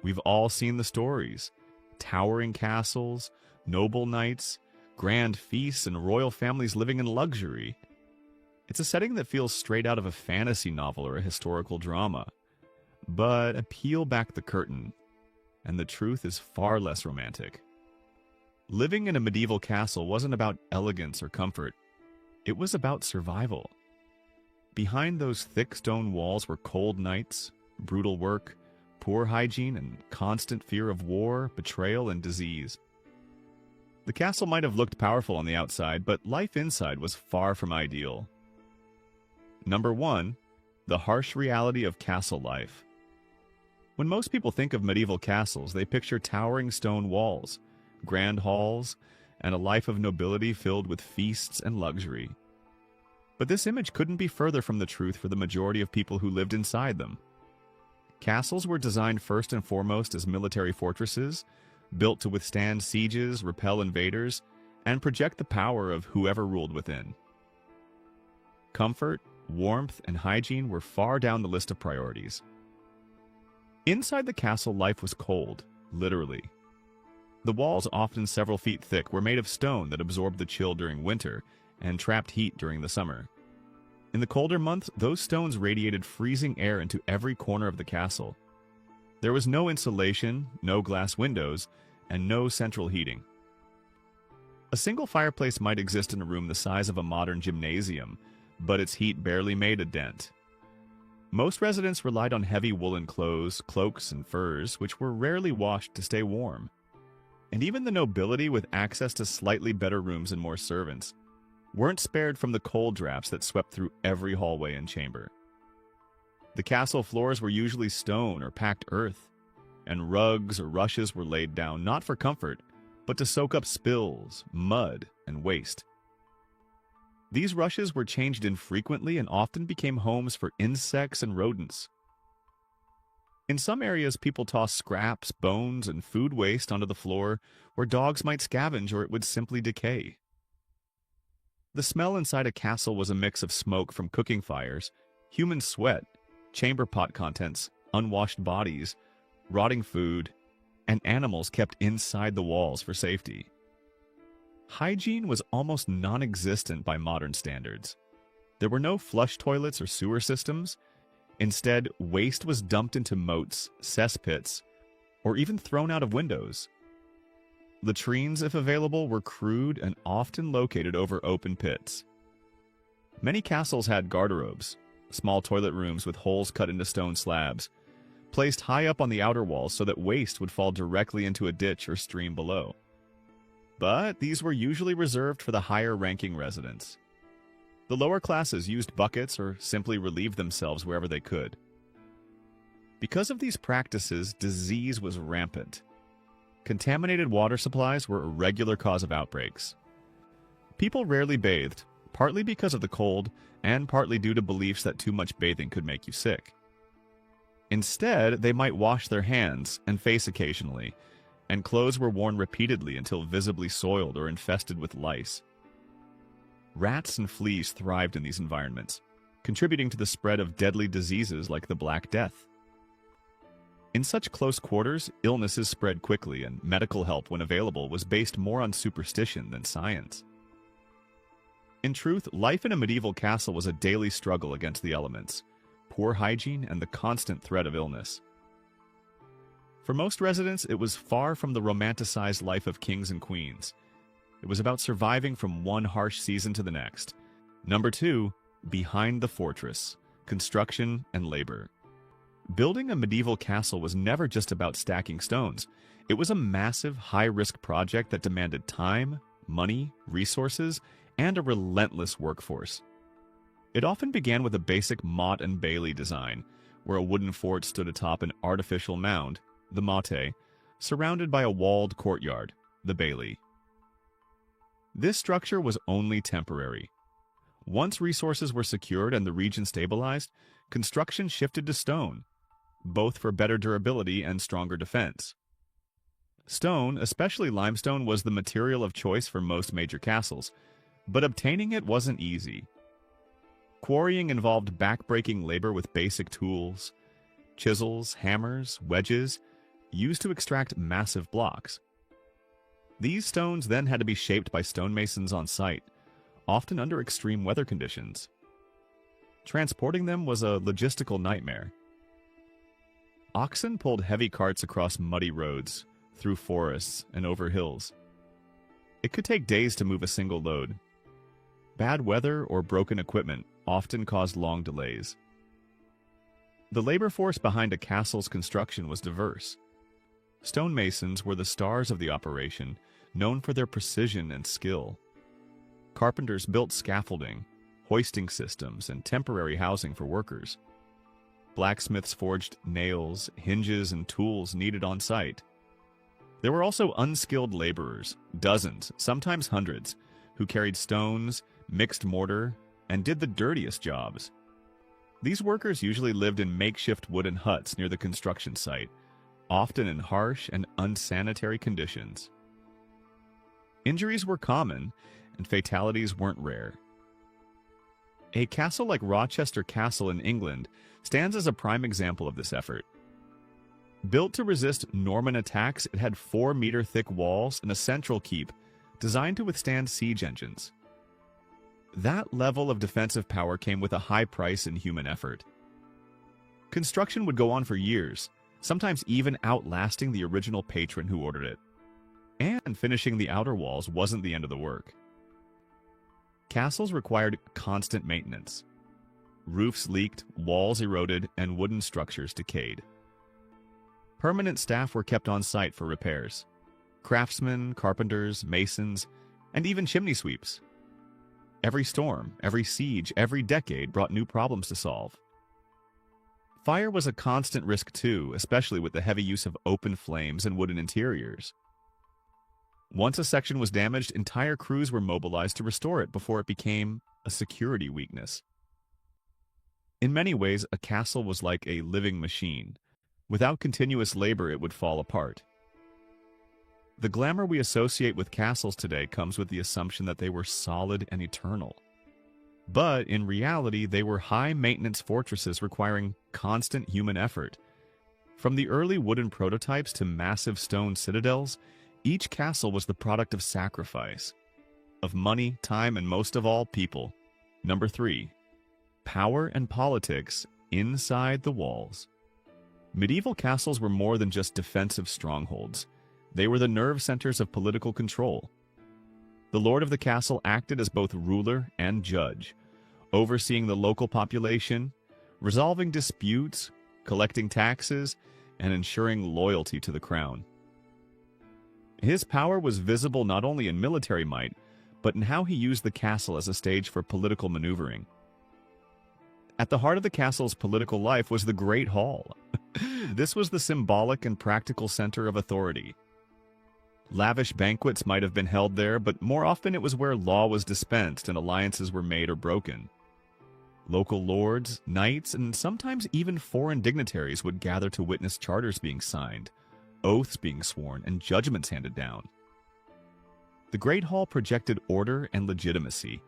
We've all seen the stories: towering castles, noble knights, grand feasts, and royal families living in luxury. It's a setting that feels straight out of a fantasy novel or a historical drama. But peel back the curtain, and the truth is far less romantic. Living in a medieval castle wasn't about elegance or comfort. It was about survival. Behind those thick stone walls were cold nights, brutal work, poor hygiene, and constant fear of war, betrayal, and disease. The castle might have looked powerful on the outside, but life inside was far from ideal. Number 1, the harsh reality of castle life. When most people think of medieval castles, they picture towering stone walls, grand halls, and a life of nobility filled with feasts and luxury. But this image couldn't be further from the truth for the majority of people who lived inside them. Castles were designed first and foremost as military fortresses, built to withstand sieges, repel invaders, and project the power of whoever ruled within. Comfort, warmth, and hygiene were far down the list of priorities. Inside the castle, life was cold, literally. The walls, often several feet thick, were made of stone that absorbed the chill during winter and trapped heat during the summer. In the colder months, those stones radiated freezing air into every corner of the castle. There was no insulation, no glass windows, and no central heating. A single fireplace might exist in a room the size of a modern gymnasium, but its heat barely made a dent. Most residents relied on heavy woolen clothes, cloaks, and furs, which were rarely washed to stay warm. And even the nobility, with access to slightly better rooms and more servants, weren't spared from the cold drafts that swept through every hallway and chamber. The castle floors were usually stone or packed earth, and rugs or rushes were laid down not for comfort, but to soak up spills, mud, and waste. These rushes were changed infrequently and often became homes for insects and rodents. In some areas, people tossed scraps, bones, and food waste onto the floor where dogs might scavenge or it would simply decay. The smell inside a castle was a mix of smoke from cooking fires, human sweat, chamber pot contents, unwashed bodies, rotting food, and animals kept inside the walls for safety. Hygiene was almost non-existent by modern standards. There were no flush toilets or sewer systems. Instead, waste was dumped into moats, cesspits, or even thrown out of windows. Latrines, if available, were crude and often located over open pits. Many castles had garderobes, small toilet rooms with holes cut into stone slabs, placed high up on the outer walls so that waste would fall directly into a ditch or stream below. But these were usually reserved for the higher-ranking residents. The lower classes used buckets or simply relieved themselves wherever they could. Because of these practices, disease was rampant. Contaminated water supplies were a regular cause of outbreaks. People rarely bathed, partly because of the cold and partly due to beliefs that too much bathing could make you sick. Instead, they might wash their hands and face occasionally, and clothes were worn repeatedly until visibly soiled or infested with lice. Rats and fleas thrived in these environments, contributing to the spread of deadly diseases like the Black Death. In such close quarters, illnesses spread quickly, and medical help, when available, was based more on superstition than science. In truth, life in a medieval castle was a daily struggle against the elements, poor hygiene, and the constant threat of illness. For most residents, it was far from the romanticized life of kings and queens. It was about surviving from one harsh season to the next. Number 2, behind the fortress, construction and labor. Building a medieval castle was never just about stacking stones. It was a massive, high-risk project that demanded time, money, resources, and a relentless workforce. It often began with a basic motte and bailey design, where a wooden fort stood atop an artificial mound, the motte, surrounded by a walled courtyard, the bailey. This structure was only temporary. Once resources were secured and the region stabilized, construction shifted to stone, both for better durability and stronger defense. Stone, especially limestone, was the material of choice for most major castles, but obtaining it wasn't easy. Quarrying involved back-breaking labor with basic tools, chisels, hammers, wedges, used to extract massive blocks. These stones then had to be shaped by stonemasons on site, often under extreme weather conditions. Transporting them was a logistical nightmare. Oxen pulled heavy carts across muddy roads, through forests, and over hills. It could take days to move a single load. Bad weather or broken equipment often caused long delays. The labor force behind a castle's construction was diverse. Stonemasons were the stars of the operation, known for their precision and skill. Carpenters built scaffolding, hoisting systems, and temporary housing for workers. Blacksmiths forged nails, hinges, and tools needed on site. There were also unskilled laborers, dozens, sometimes hundreds, who carried stones, mixed mortar, and did the dirtiest jobs. These workers usually lived in makeshift wooden huts near the construction site, often in harsh and unsanitary conditions. Injuries were common, and fatalities weren't rare. A castle like Rochester Castle in England stands as a prime example of this effort. Built to resist Norman attacks, it had 4-meter-thick walls and a central keep designed to withstand siege engines. That level of defensive power came with a high price in human effort. Construction would go on for years, sometimes even outlasting the original patron who ordered it. And finishing the outer walls wasn't the end of the work. Castles required constant maintenance. Roofs leaked, walls eroded, and wooden structures decayed. Permanent staff were kept on site for repairs. Craftsmen, carpenters, masons, and even chimney sweeps. Every storm, every siege, every decade brought new problems to solve. Fire was a constant risk too, especially with the heavy use of open flames and wooden interiors. Once a section was damaged, entire crews were mobilized to restore it before it became a security weakness. In many ways, a castle was like a living machine. Without continuous labor, it would fall apart. The glamour we associate with castles today comes with the assumption that they were solid and eternal. But in reality, they were high-maintenance fortresses requiring constant human effort. From the early wooden prototypes to massive stone citadels, each castle was the product of sacrifice, of money, time, and most of all, people. Number 3. Power and politics inside the walls. Medieval castles were more than just defensive strongholds. They were the nerve centers of political control. The lord of the castle acted as both ruler and judge, overseeing the local population, resolving disputes, collecting taxes, and ensuring loyalty to the crown. His power was visible not only in military might, but in how he used the castle as a stage for political maneuvering. At the heart of the castle's political life was the Great Hall. This was the symbolic and practical center of authority. Lavish banquets might have been held there, but more often it was where law was dispensed and alliances were made or broken. Local lords, knights, and sometimes even foreign dignitaries would gather to witness charters being signed, oaths being sworn, and judgments handed down. The Great Hall projected order and legitimacy.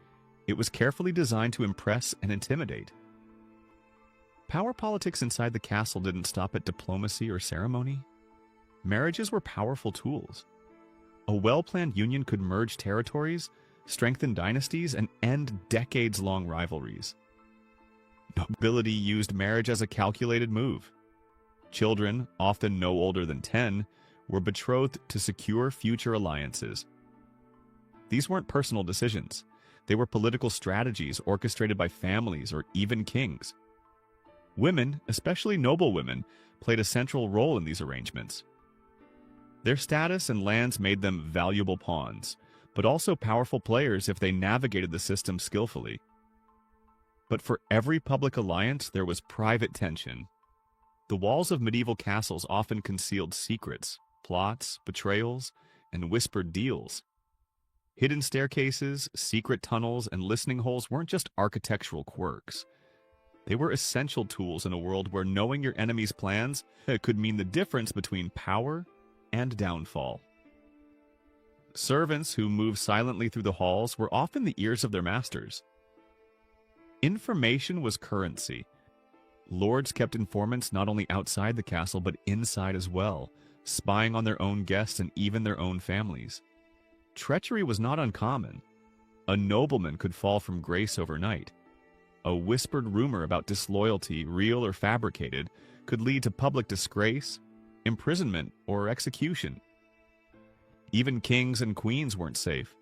It was carefully designed to impress and intimidate. Power politics inside the castle didn't stop at diplomacy or ceremony. Marriages were powerful tools. A well-planned union could merge territories, strengthen dynasties, and end decades-long rivalries. Nobility used marriage as a calculated move. Children, often no older than 10, were betrothed to secure future alliances. These weren't personal decisions. They were political strategies orchestrated by families or even kings. Women, especially noble women, played a central role in these arrangements. Their status and lands made them valuable pawns, but also powerful players if they navigated the system skillfully. But for every public alliance, there was private tension. The walls of medieval castles often concealed secrets, plots, betrayals, and whispered deals. Hidden staircases, secret tunnels, and listening holes weren't just architectural quirks. They were essential tools in a world where knowing your enemy's plans could mean the difference between power and downfall. Servants who moved silently through the halls were often the ears of their masters. Information was currency. Lords kept informants not only outside the castle but inside as well, spying on their own guests and even their own families. Treachery was not uncommon. A nobleman could fall from grace overnight. A whispered rumor about disloyalty, real or fabricated, could lead to public disgrace, imprisonment, or execution. Even kings and queens weren't safe.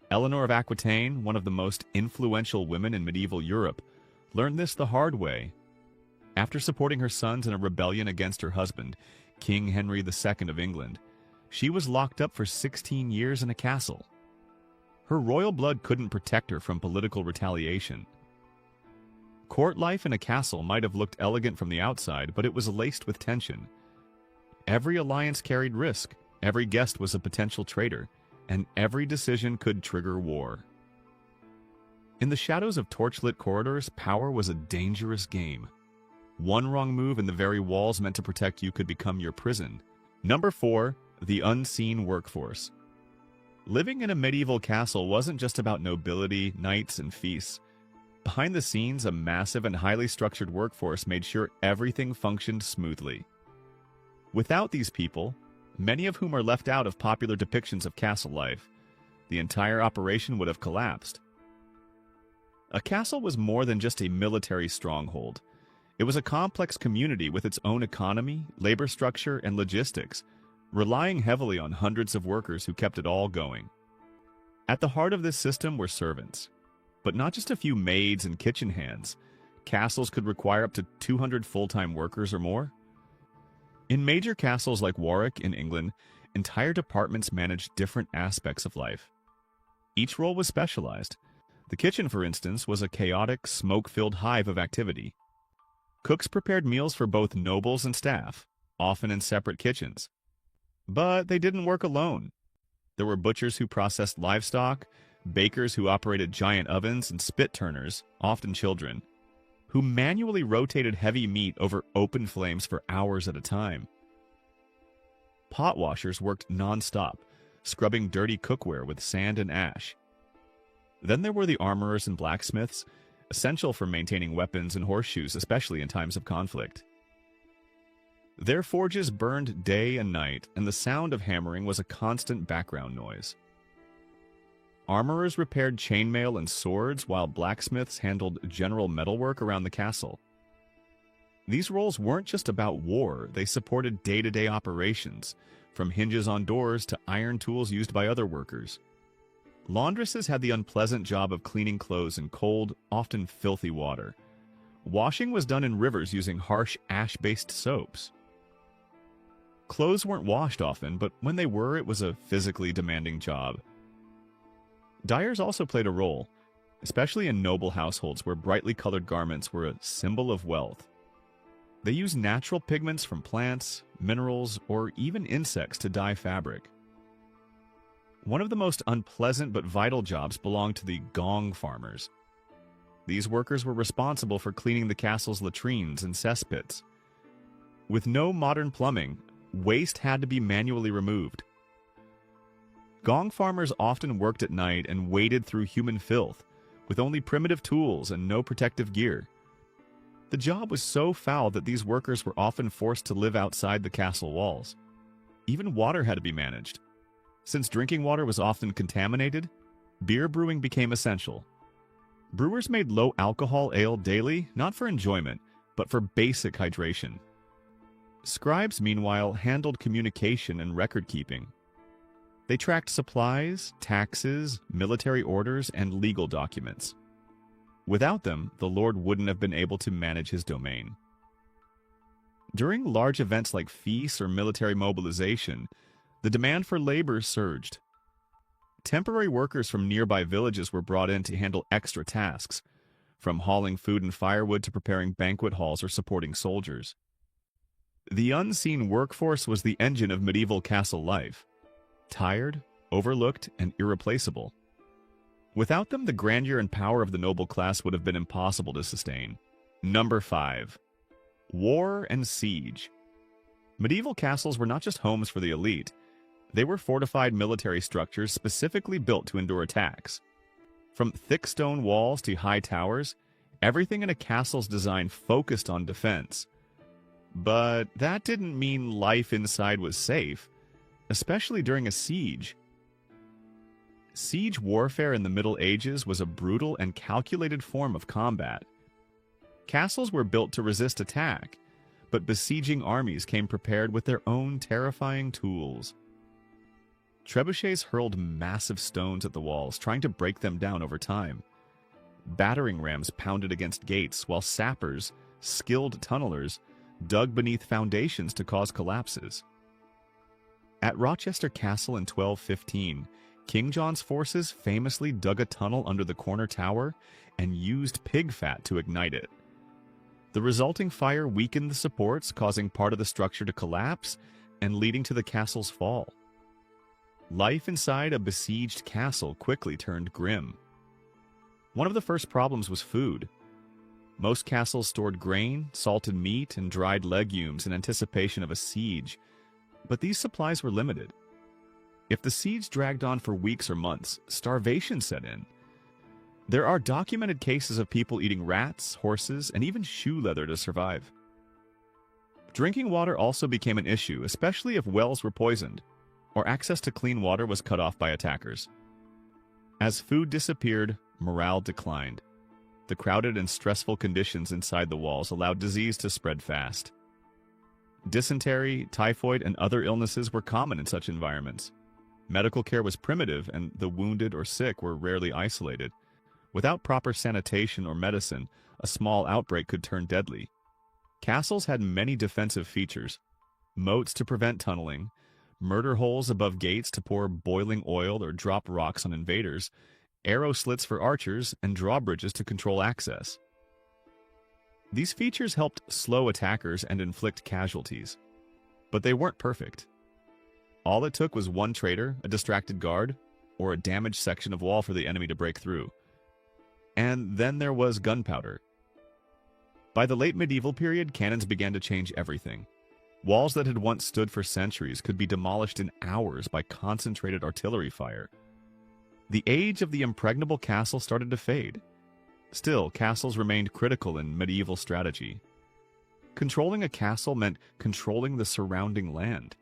Eleanor of Aquitaine, one of the most influential women in medieval Europe, learned this the hard way. After supporting her sons in a rebellion against her husband, King Henry II of England, she was locked up for 16 years in a castle. Her royal blood couldn't protect her from political retaliation. Court life in a castle might have looked elegant from the outside, but it was laced with tension. Every alliance carried risk, every guest was a potential traitor, and every decision could trigger war. In the shadows of torchlit corridors, power was a dangerous game. One wrong move and the very walls meant to protect you could become your prison. Number 4, the unseen workforce. Living in a medieval castle wasn't just about nobility, knights, and feasts. Behind the scenes, a massive and highly structured workforce made sure everything functioned smoothly. Without these people, many of whom are left out of popular depictions of castle life, the entire operation would have collapsed. A castle was more than just a military stronghold. It was a complex community with its own economy, labor structure, and logistics, relying heavily on hundreds of workers who kept it all going. At the heart of this system were servants, but not just a few maids and kitchen hands. Castles could require up to 200 full-time workers or more. In major castles like Warwick in England, entire departments managed different aspects of life. Each role was specialized. The kitchen, for instance, was a chaotic, smoke-filled hive of activity. Cooks prepared meals for both nobles and staff, often in separate kitchens. But they didn't work alone. There were butchers who processed livestock, bakers who operated giant ovens, and spit turners, often children, who manually rotated heavy meat over open flames for hours at a time. Pot washers worked non-stop, scrubbing dirty cookware with sand and ash. Then there were the armorers and blacksmiths, essential for maintaining weapons and horseshoes, especially in times of conflict. Their forges burned day and night, and the sound of hammering was a constant background noise. Armorers repaired chainmail and swords, while blacksmiths handled general metalwork around the castle. These roles weren't just about war, they supported day-to-day operations, from hinges on doors to iron tools used by other workers. Laundresses had the unpleasant job of cleaning clothes in cold, often filthy water. Washing was done in rivers using harsh ash-based soaps. Clothes weren't washed often, but when they were, it was a physically demanding job. Dyers also played a role, especially in noble households where brightly colored garments were a symbol of wealth. They used natural pigments from plants, minerals, or even insects to dye fabric. One of the most unpleasant but vital jobs belonged to the gong farmers. These workers were responsible for cleaning the castle's latrines and cesspits. With no modern plumbing, waste had to be manually removed. Gong farmers often worked at night and waded through human filth, with only primitive tools and no protective gear. The job was so foul that these workers were often forced to live outside the castle walls. Even water had to be managed. Since drinking water was often contaminated, beer brewing became essential. Brewers made low-alcohol ale daily, not for enjoyment, but for basic hydration. Scribes, meanwhile, handled communication and record-keeping. They tracked supplies, taxes, military orders, and legal documents. Without them, the Lord wouldn't have been able to manage his domain. During large events like feasts or military mobilization, the demand for labor surged. Temporary workers from nearby villages were brought in to handle extra tasks, from hauling food and firewood to preparing banquet halls or supporting soldiers. The unseen workforce was the engine of medieval castle life. Tired, overlooked, and irreplaceable. Without them, the grandeur and power of the noble class would have been impossible to sustain. Number 5. War and siege. Medieval castles were not just homes for the elite. They were fortified military structures specifically built to endure attacks. From thick stone walls to high towers, everything in a castle's design focused on defense. But that didn't mean life inside was safe, especially during a siege. Siege warfare in the Middle Ages was a brutal and calculated form of combat. Castles were built to resist attack, but besieging armies came prepared with their own terrifying tools. Trebuchets hurled massive stones at the walls, trying to break them down over time. Battering rams pounded against gates, while sappers, skilled tunnelers, dug beneath foundations to cause collapses. At Rochester Castle in 1215, King John's forces famously dug a tunnel under the corner tower and used pig fat to ignite it. The resulting fire weakened the supports, causing part of the structure to collapse and leading to the castle's fall. Life inside a besieged castle quickly turned grim. One of the first problems was food. Most castles stored grain, salted meat, and dried legumes in anticipation of a siege, but these supplies were limited. If the siege dragged on for weeks or months, starvation set in. There are documented cases of people eating rats, horses, and even shoe leather to survive. Drinking water also became an issue, especially if wells were poisoned, or access to clean water was cut off by attackers. As food disappeared, morale declined. The crowded and stressful conditions inside the walls allowed disease to spread fast. Dysentery, typhoid, and other illnesses were common in such environments. Medical care was primitive, and the wounded or sick were rarely isolated. Without proper sanitation or medicine, a small outbreak could turn deadly. Castles had many defensive features: moats to prevent tunneling, murder holes above gates to pour boiling oil or drop rocks on invaders, arrow slits for archers, and drawbridges to control access. These features helped slow attackers and inflict casualties. But they weren't perfect. All it took was one traitor, a distracted guard, or a damaged section of wall for the enemy to break through. And then there was gunpowder. By the late medieval period, cannons began to change everything. Walls that had once stood for centuries could be demolished in hours by concentrated artillery fire. The age of the impregnable castle started to fade. Still, castles remained critical in medieval strategy. Controlling a castle meant controlling the surrounding land.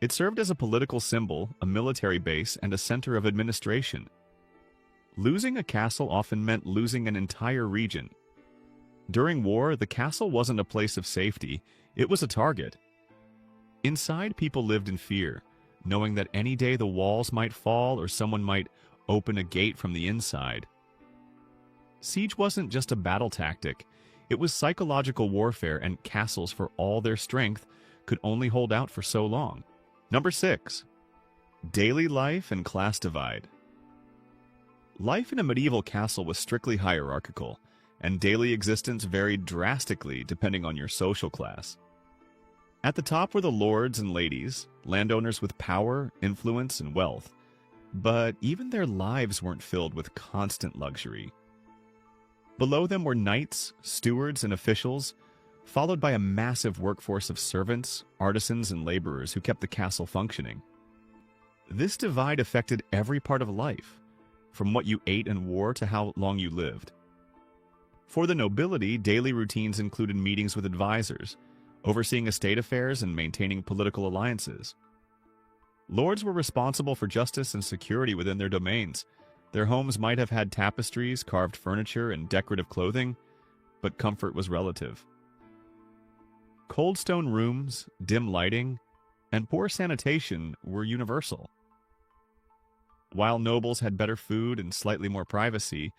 It served as a political symbol, a military base, and a center of administration. Losing a castle often meant losing an entire region. During war, the castle wasn't a place of safety, it was a target. Inside, people lived in fear, knowing that any day the walls might fall or someone might open a gate from the inside. Siege wasn't just a battle tactic, it was psychological warfare, and castles, for all their strength, could only hold out for so long. Number 6. Daily life and class divide. Life in a medieval castle was strictly hierarchical, and daily existence varied drastically depending on your social class. At the top were the lords and ladies, landowners with power, influence, and wealth. But even their lives weren't filled with constant luxury. Below them were knights, stewards, and officials, followed by a massive workforce of servants, artisans, and laborers who kept the castle functioning. This divide affected every part of life, from what you ate and wore to how long you lived. For the nobility, daily routines included meetings with advisors, overseeing estate affairs and maintaining political alliances. Lords were responsible for justice and security within their domains. Their homes might have had tapestries, carved furniture, and decorative clothing, but comfort was relative. Cold stone rooms, dim lighting, and poor sanitation were universal. While nobles had better food and slightly more privacy,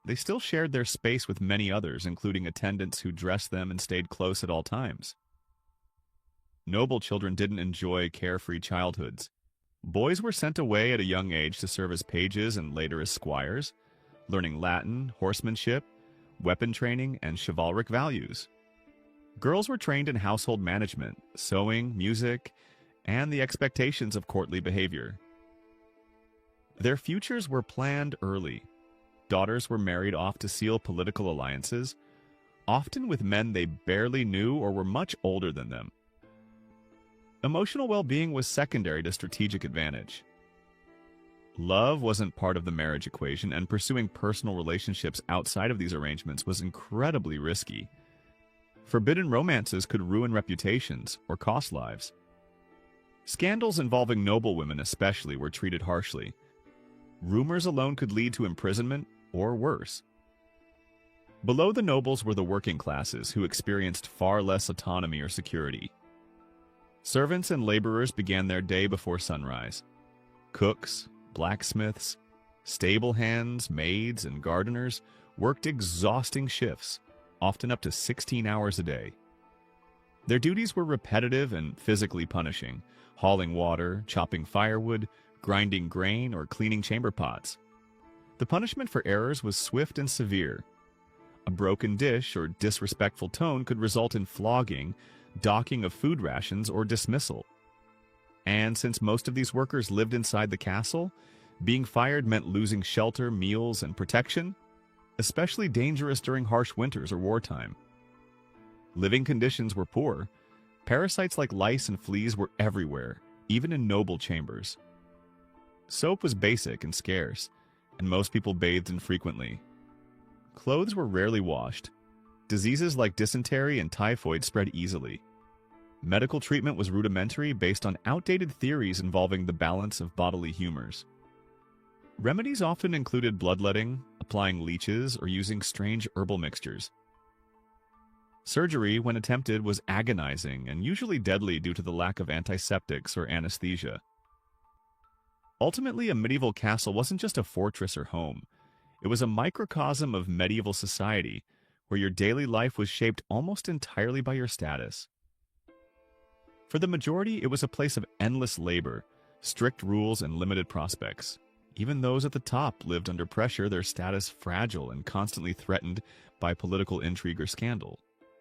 they still shared their space with many others, including attendants who dressed them and stayed close at all times. Noble children didn't enjoy carefree childhoods. Boys were sent away at a young age to serve as pages and later as squires, learning Latin, horsemanship, weapon training, and chivalric values. Girls were trained in household management, sewing, music, and the expectations of courtly behavior. Their futures were planned early. Daughters were married off to seal political alliances, often with men they barely knew or were much older than them. Emotional well-being was secondary to strategic advantage. Love wasn't part of the marriage equation, and pursuing personal relationships outside of these arrangements was incredibly risky. Forbidden romances could ruin reputations or cost lives. Scandals involving noblewomen especially were treated harshly. Rumors alone could lead to imprisonment or worse. Below the nobles were the working classes, who experienced far less autonomy or security. Servants and laborers began their day before sunrise. Cooks, blacksmiths, stable hands, maids, and gardeners worked exhausting shifts, often up to 16 hours a day. Their duties were repetitive and physically punishing, hauling water, chopping firewood, grinding grain, or cleaning chamber pots. The punishment for errors was swift and severe. A broken dish or disrespectful tone could result in flogging, docking of food rations, or dismissal. And since most of these workers lived inside the castle, being fired meant losing shelter, meals, and protection, especially dangerous during harsh winters or wartime. Living conditions were poor. Parasites like lice and fleas were everywhere, even in noble chambers. Soap was basic and scarce, and most people bathed infrequently. Clothes were rarely washed. Diseases like dysentery and typhoid spread easily. Medical treatment was rudimentary, based on outdated theories involving the balance of bodily humors. Remedies often included bloodletting, applying leeches, or using strange herbal mixtures. Surgery, when attempted, was agonizing and usually deadly due to the lack of antiseptics or anesthesia. Ultimately, a medieval castle wasn't just a fortress or home. It was a microcosm of medieval society, where your daily life was shaped almost entirely by your status. For the majority, it was a place of endless labor, strict rules, and limited prospects. Even those at the top lived under pressure, their status fragile and constantly threatened by political intrigue or scandal.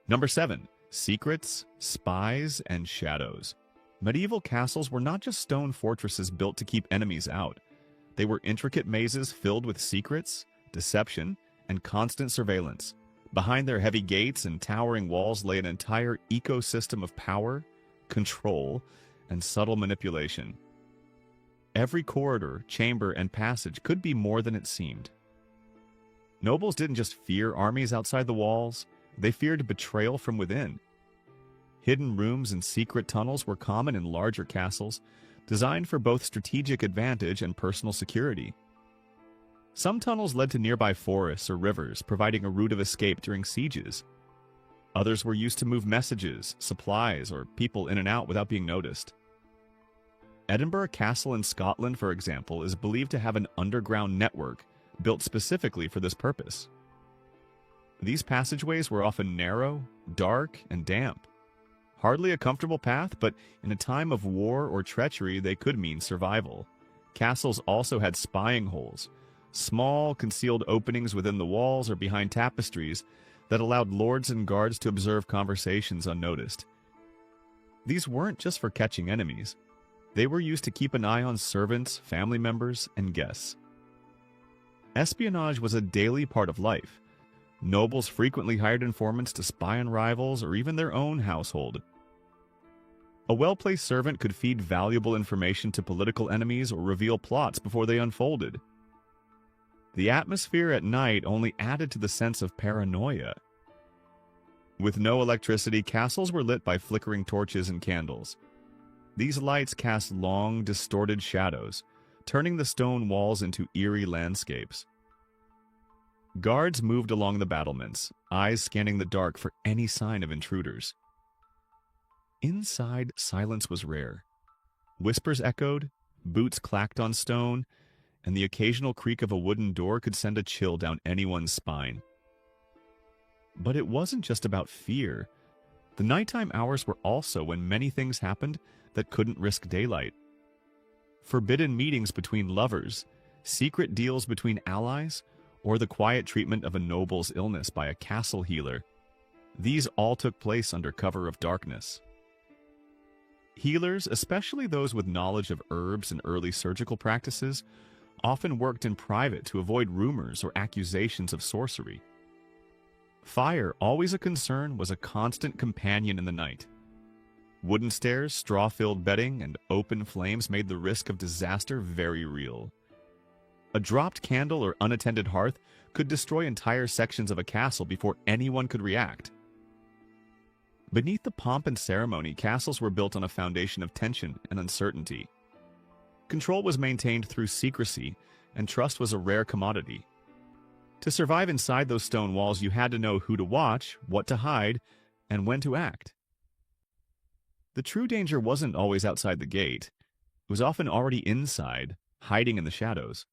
Number 7. Secrets, spies, and shadows. Medieval castles were not just stone fortresses built to keep enemies out. They were intricate mazes filled with secrets, deception, and constant surveillance. Behind their heavy gates and towering walls lay an entire ecosystem of power, control, and subtle manipulation. Every corridor, chamber, and passage could be more than it seemed. Nobles didn't just fear armies outside the walls, they feared betrayal from within. Hidden rooms and secret tunnels were common in larger castles, designed for both strategic advantage and personal security. Some tunnels led to nearby forests or rivers, providing a route of escape during sieges. Others were used to move messages, supplies, or people in and out without being noticed. Edinburgh Castle in Scotland, for example, is believed to have an underground network built specifically for this purpose. These passageways were often narrow, dark, and damp. Hardly a comfortable path, but in a time of war or treachery, they could mean survival. Castles also had spying holes, small, concealed openings within the walls or behind tapestries that allowed lords and guards to observe conversations unnoticed. These weren't just for catching enemies. They were used to keep an eye on servants, family members, and guests. Espionage was a daily part of life. Nobles frequently hired informants to spy on rivals or even their own household. A well-placed servant could feed valuable information to political enemies or reveal plots before they unfolded. The atmosphere at night only added to the sense of paranoia. With no electricity, castles were lit by flickering torches and candles. These lights cast long, distorted shadows, turning the stone walls into eerie landscapes. Guards moved along the battlements, eyes scanning the dark for any sign of intruders. Inside, silence was rare. Whispers echoed, boots clacked on stone, and the occasional creak of a wooden door could send a chill down anyone's spine. But it wasn't just about fear. The nighttime hours were also when many things happened that couldn't risk daylight. Forbidden meetings between lovers, secret deals between allies, or the quiet treatment of a noble's illness by a castle healer. These all took place under cover of darkness. Healers, especially those with knowledge of herbs and early surgical practices, often worked in private to avoid rumors or accusations of sorcery. Fire, always a concern, was a constant companion in the night. Wooden stairs, straw-filled bedding, and open flames made the risk of disaster very real. A dropped candle or unattended hearth could destroy entire sections of a castle before anyone could react. Beneath the pomp and ceremony, castles were built on a foundation of tension and uncertainty. Control was maintained through secrecy, and trust was a rare commodity. To survive inside those stone walls, you had to know who to watch, what to hide, and when to act. The true danger wasn't always outside the gate. It was often already inside, hiding in the shadows.